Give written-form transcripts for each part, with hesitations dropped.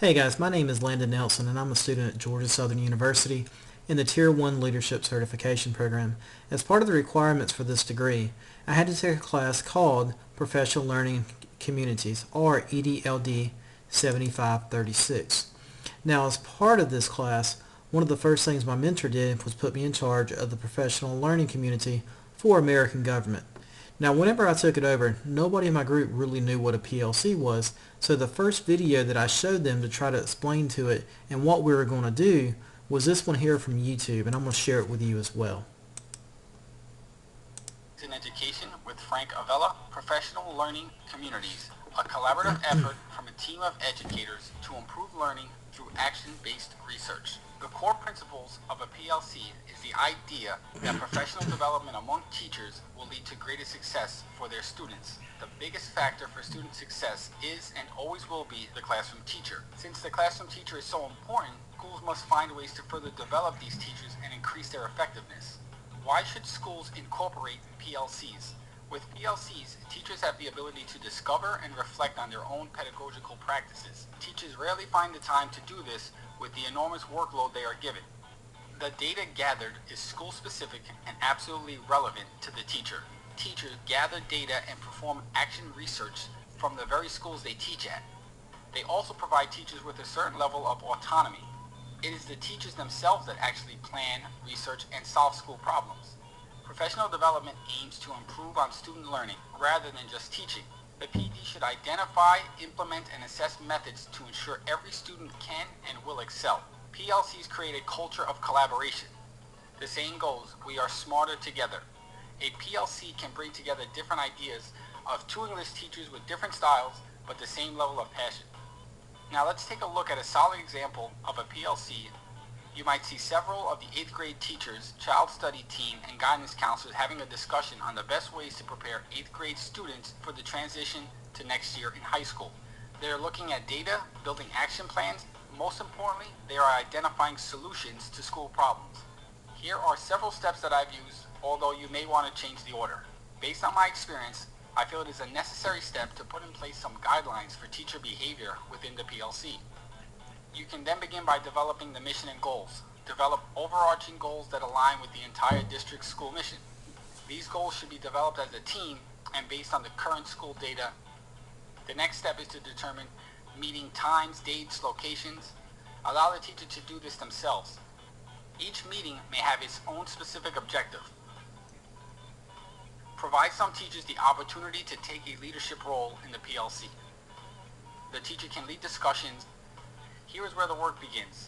Hey guys, my name is Landon Nelson and I'm a student at Georgia Southern University in the Tier 1 Leadership Certification Program. As part of the requirements for this degree, I had to take a class called Professional Learning Communities, or EDLD 7536. Now, as part of this class, one of the first things my mentor did was put me in charge of the Professional Learning Community for American Government. Now, whenever I took it over, nobody in my group really knew what a PLC was, so the first video that I showed them to try to explain to it and what we were going to do was this one here from YouTube, and I'm going to share it with you as well. In Education with Frank Avella, Professional Learning Communities, a collaborative effort from a team of educators to improve learning through action-based research. The core principles of a PLC is the idea that professional development among teachers will lead to greater success for their students. The biggest factor for student success is and always will be the classroom teacher. Since the classroom teacher is so important, schools must find ways to further develop these teachers and increase their effectiveness. Why should schools incorporate PLCs? With PLCs, teachers have the ability to discover and reflect on their own pedagogical practices. Teachers rarely find the time to do this with the enormous workload they are given. The data gathered is school-specific and absolutely relevant to the teacher. Teachers gather data and perform action research from the very schools they teach at. They also provide teachers with a certain level of autonomy. It is the teachers themselves that actually plan, research, and solve school problems. Professional development aims to improve on student learning rather than just teaching. The PD should identify, implement, and assess methods to ensure every student can and will excel. PLCs create a culture of collaboration. The saying goes, we are smarter together. A PLC can bring together different ideas of two English teachers with different styles but the same level of passion. Now let's take a look at a solid example of a PLC. You might see several of the 8th grade teachers, child study team, and guidance counselors having a discussion on the best ways to prepare 8th grade students for the transition to next year in high school. They are looking at data, building action plans. Most importantly, they are identifying solutions to school problems. Here are several steps that I've used, although you may want to change the order. Based on my experience, I feel it is a necessary step to put in place some guidelines for teacher behavior within the PLC. You can then begin by developing the mission and goals. Develop overarching goals that align with the entire district school mission. These goals should be developed as a team and based on the current school data. The next step is to determine meeting times, dates, locations. Allow the teacher to do this themselves. Each meeting may have its own specific objective. Provide some teachers the opportunity to take a leadership role in the PLC. The teacher can lead discussions. Here is where the work begins.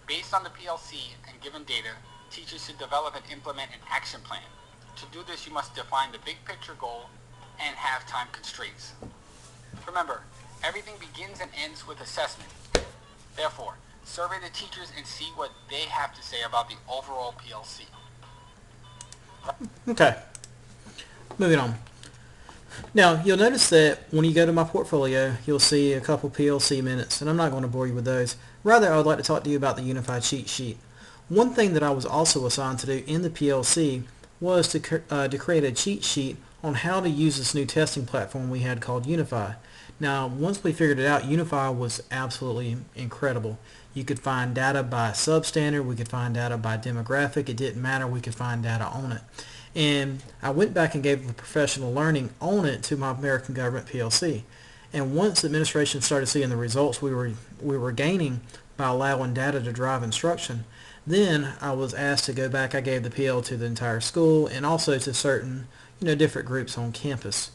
Based on the PLC and given data, teachers should develop and implement an action plan. To do this, you must define the big picture goal and have time constraints. Remember, everything begins and ends with assessment. Therefore, survey the teachers and see what they have to say about the overall PLC. Okay, moving on. Now, you'll notice that when you go to my portfolio, you'll see a couple PLC minutes, and I'm not going to bore you with those. Rather, I would like to talk to you about the Unified Cheat Sheet. One thing that I was also assigned to do in the PLC was to create a cheat sheet on how to use this new testing platform we had called Unify. Now, once we figured it out, Unify was absolutely incredible. You could find data by substandard, we could find data by demographic, it didn't matter, we could find data on it. And I went back and gave the professional learning on it to my American Government PLC. And once the administration started seeing the results we were gaining by allowing data to drive instruction, then I was asked to go back. I gave the PL to the entire school and also to certain different groups on campus.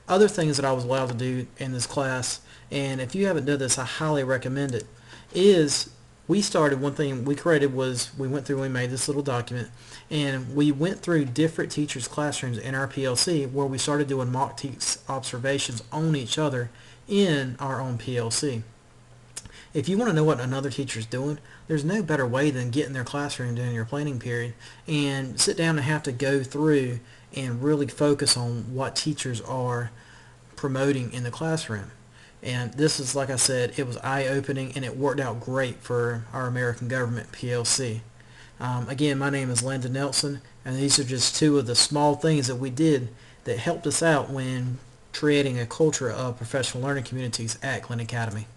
Other things that I was allowed to do in this class, and if you haven't done this, I highly recommend it, is one thing we created was we went through and we made this little document, and we went through different teachers' classrooms in our PLC where we started doing mock teach observations on each other in our own PLC. If you want to know what another teacher's doing, there's no better way than get in their classroom during your planning period and sit down and have to go through and really focus on what teachers are promoting in the classroom. And this is, like I said, it was eye-opening and it worked out great for our American Government PLC. Again, my name is Landon Nelson, and these are just two of the small things that we did that helped us out when creating a culture of professional learning communities at Glenn Academy.